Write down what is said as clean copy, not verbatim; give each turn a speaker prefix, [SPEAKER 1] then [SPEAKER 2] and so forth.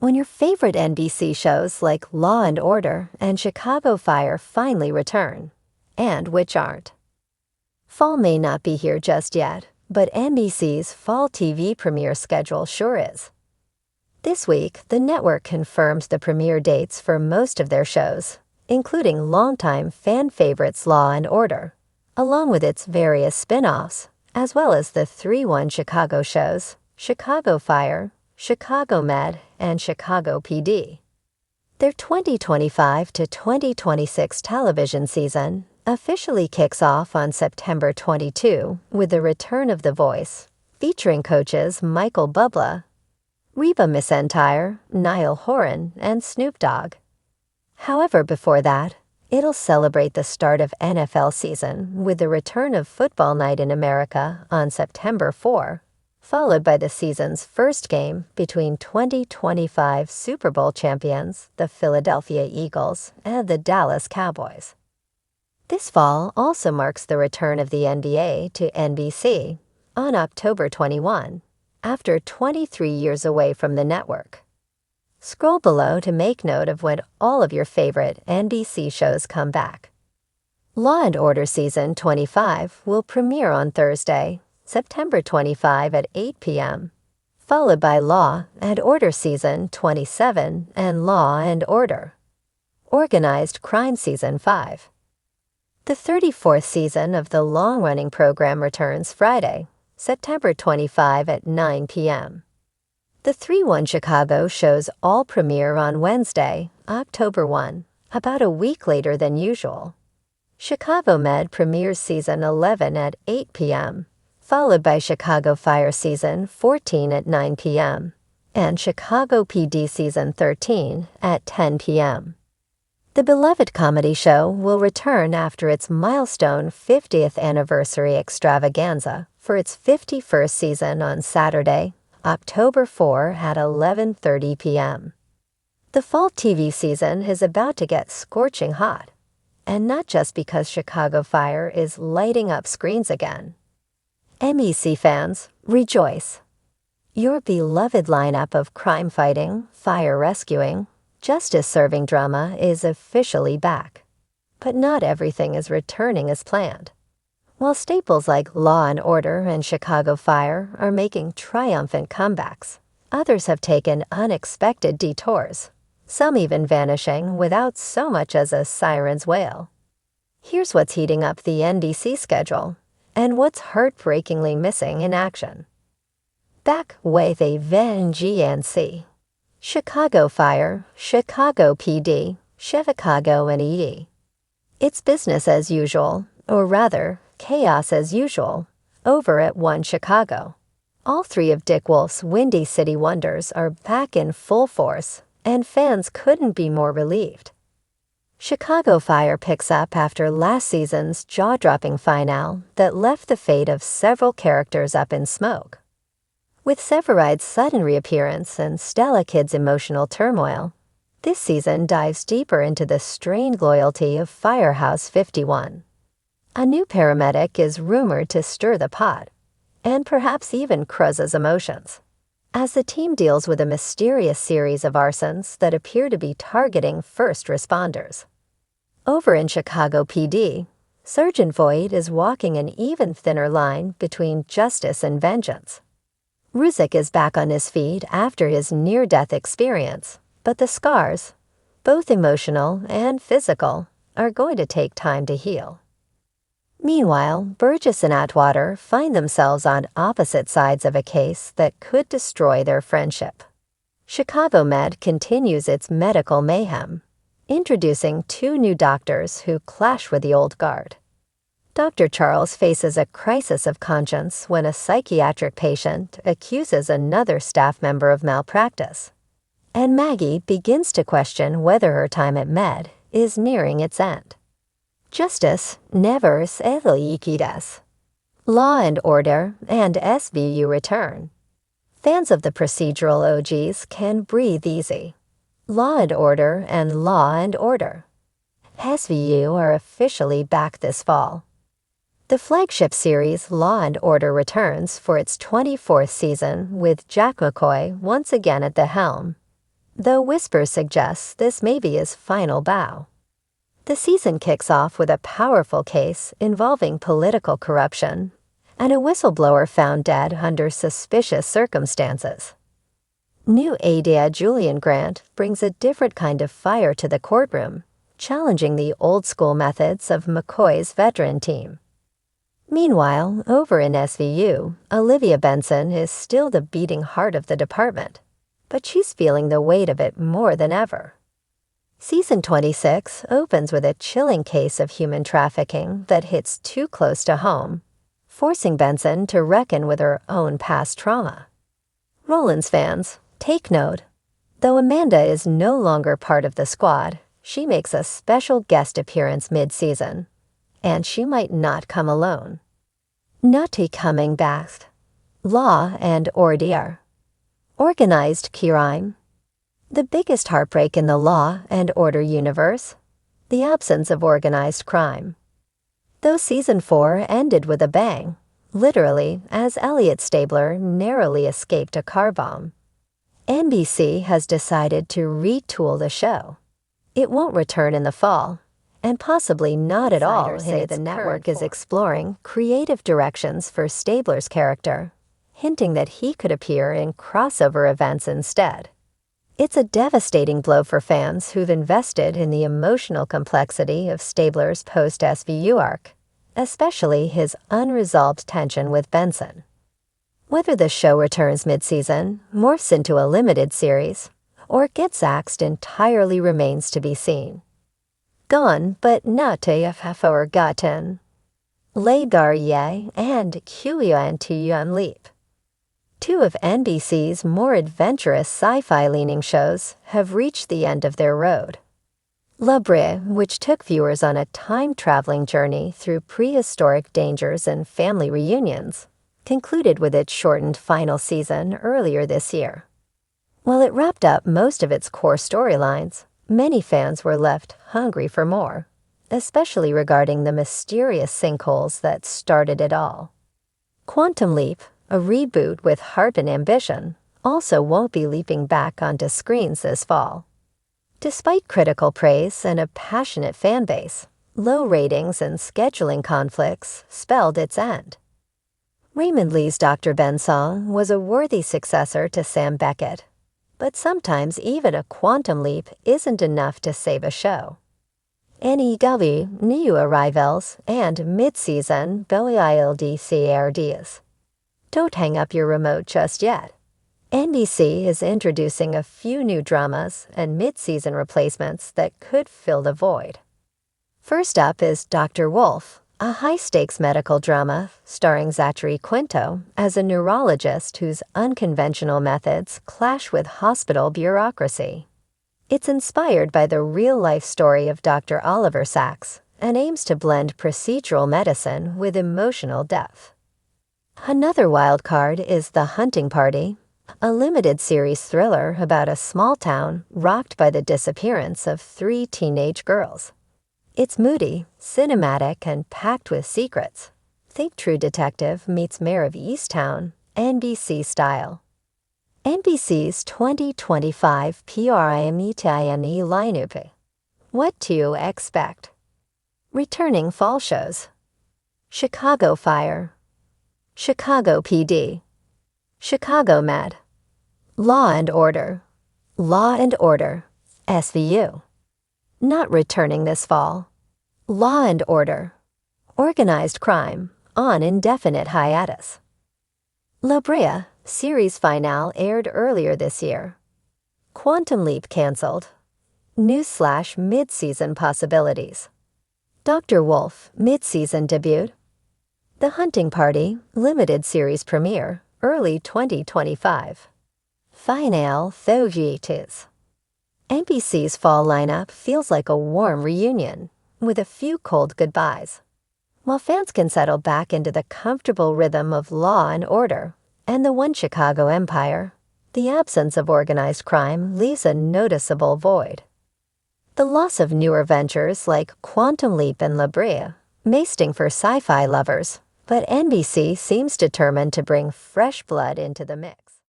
[SPEAKER 1] When your favorite NBC shows like Law and Order and Chicago Fire finally return, and which aren't. Fall may not be here just yet, but NBC's fall TV premiere schedule sure is. This week, the network confirmed the premiere dates for most of their shows, including longtime fan favorites Law and Order, along with its various spin-offs, as well as the 3-1 Chicago shows, Chicago Fire, Chicago Med, and Chicago PD. Their 2025 to 2026 television season officially kicks off on September 22 with the return of The Voice, featuring coaches Michael Bublé, Reba McEntire, Niall Horan, and Snoop Dogg. However, before that, it'll celebrate the start of NFL season with the return of Football Night in America on September 4, followed by the season's first game between 2025 Super Bowl champions, the Philadelphia Eagles, and the Dallas Cowboys. This fall also marks the return of the NBA to NBC on October 21, after 23 years away from the network. Scroll below to make note of when all of your favorite NBC shows come back. Law and Order Season 25 will premiere on Thursday, September 25 at 8 p.m., followed by Law and Order Season 27 and Law and Order, Organized Crime Season 5. The 34th season of the long-running program returns Friday, September 25 at 9 p.m. The 3-1 Chicago shows all premiere on Wednesday, October 1, about a week later than usual. Chicago Med premieres Season 11 at 8 p.m., followed by Chicago Fire Season 14 at 9 p.m., and Chicago PD Season 13 at 10 p.m. The beloved comedy show will return after its milestone 50th anniversary extravaganza for its 51st season on Saturday, October 4 at 11:30 p.m. The fall TV season is about to get scorching hot, and not just because Chicago Fire is lighting up screens again. NBC fans, rejoice! Your beloved lineup of crime-fighting, fire-rescuing, justice-serving drama is officially back. But not everything is returning as planned. While staples like Law and Order and Chicago Fire are making triumphant comebacks, others have taken unexpected detours, some even vanishing without so much as a siren's wail. Here's what's heating up the NBC schedule, and what's heartbreakingly missing in action. Back with a vengeance. Chicago Fire, Chicago PD, Chicago and ED. It's business as usual, or rather, chaos as usual, over at One Chicago. All three of Dick Wolf's Windy City Wonders are back in full force, and fans couldn't be more relieved. Chicago Fire picks up after last season's jaw-dropping finale that left the fate of several characters up in smoke. With Severide's sudden reappearance and Stella Kid's emotional turmoil, this season dives deeper into the strained loyalty of Firehouse 51. A new paramedic is rumored to stir the pot, and perhaps even Cruz's emotions, as the team deals with a mysterious series of arsons that appear to be targeting first responders. Over in Chicago PD, Sergeant Voight is walking an even thinner line between justice and vengeance. Ruzek is back on his feet after his near-death experience, but the scars, both emotional and physical, are going to take time to heal. Meanwhile, Burgess and Atwater find themselves on opposite sides of a case that could destroy their friendship. Chicago Med continues its medical mayhem, introducing two new doctors who clash with the old guard. Dr. Charles faces a crisis of conscience when a psychiatric patient accuses another staff member of malpractice, and Maggie begins to question whether her time at Med is nearing its end. Justice never se Law and Order and SVU return. Fans of the procedural OGs can breathe easy. Law and Order and Law and Order. SVU are officially back this fall. The flagship series Law and Order returns for its 24th season with Jack McCoy once again at the helm, though whispers suggest this may be his final bow. The season kicks off with a powerful case involving political corruption and a whistleblower found dead under suspicious circumstances. New AD Julian Grant brings a different kind of fire to the courtroom, challenging the old-school methods of McCoy's veteran team. Meanwhile, over in SVU, Olivia Benson is still the beating heart of the department, but she's feeling the weight of it more than ever. Season 26 opens with a chilling case of human trafficking that hits too close to home, forcing Benson to reckon with her own past trauma. Rollins fans, take note. Though Amanda is no longer part of the squad, she makes a special guest appearance mid-season, and she might not come alone. Not coming back. Law and Order. Organized crime. The biggest heartbreak in the Law and Order universe? The absence of organized crime. Though Season 4 ended with a bang, literally as Elliot Stabler narrowly escaped a car bomb, NBC has decided to retool the show. It won't return in the fall, and possibly not at all. Say the network is exploring creative directions for Stabler's character, hinting that he could appear in crossover events instead. It's a devastating blow for fans who've invested in the emotional complexity of Stabler's post-SVU arc, especially his unresolved tension with Benson. Whether the show returns mid-season, morphs into a limited series, or gets axed entirely remains to be seen. Gone but not forgotten. Le Garrier and Yuan Leap. Two of NBC's more adventurous sci-fi-leaning shows have reached the end of their road. La Brie, which took viewers on a time-traveling journey through prehistoric dangers and family reunions, concluded with its shortened final season earlier this year. While it wrapped up most of its core storylines, many fans were left hungry for more, especially regarding the mysterious sinkholes that started it all. Quantum Leap, a reboot with heart and ambition, also won't be leaping back onto screens this fall. Despite critical praise and a passionate fan base, low ratings and scheduling conflicts spelled its end. Raymond Lee's Dr. Ben Song was a worthy successor to Sam Beckett, but sometimes even a quantum leap isn't enough to save a show. NEW new arrivals and mid-season BILDCRDs. Don't hang up your remote just yet. NBC is introducing a few new dramas and mid-season replacements that could fill the void. First up is Dr. Wolf, a high-stakes medical drama starring Zachary Quinto as a neurologist whose unconventional methods clash with hospital bureaucracy. It's inspired by the real-life story of Dr. Oliver Sacks and aims to blend procedural medicine with emotional depth. Another wild card is The Hunting Party, a limited-series thriller about a small town rocked by the disappearance of 3 teenage girls. It's moody, cinematic, and packed with secrets. Think True Detective meets Mayor of Easttown, NBC style. NBC's 2025 PRIMETINE lineup. What to expect? Returning fall shows. Chicago Fire. Chicago PD. Chicago Med. Law and Order. Law and Order. SVU. Not returning this fall. Law and Order. Organized crime on indefinite hiatus. La Brea series finale aired earlier this year. Quantum Leap canceled. News/mid-season possibilities. Dr. Wolf mid-season debut. The Hunting Party limited series premiere early 2025. Finale Thogitis. NBC's fall lineup feels like a warm reunion, with a few cold goodbyes. While fans can settle back into the comfortable rhythm of Law and Order and the One Chicago Empire, the absence of organized crime leaves a noticeable void. The loss of newer ventures like Quantum Leap and La Brea may sting for sci-fi lovers, but NBC seems determined to bring fresh blood into the mix.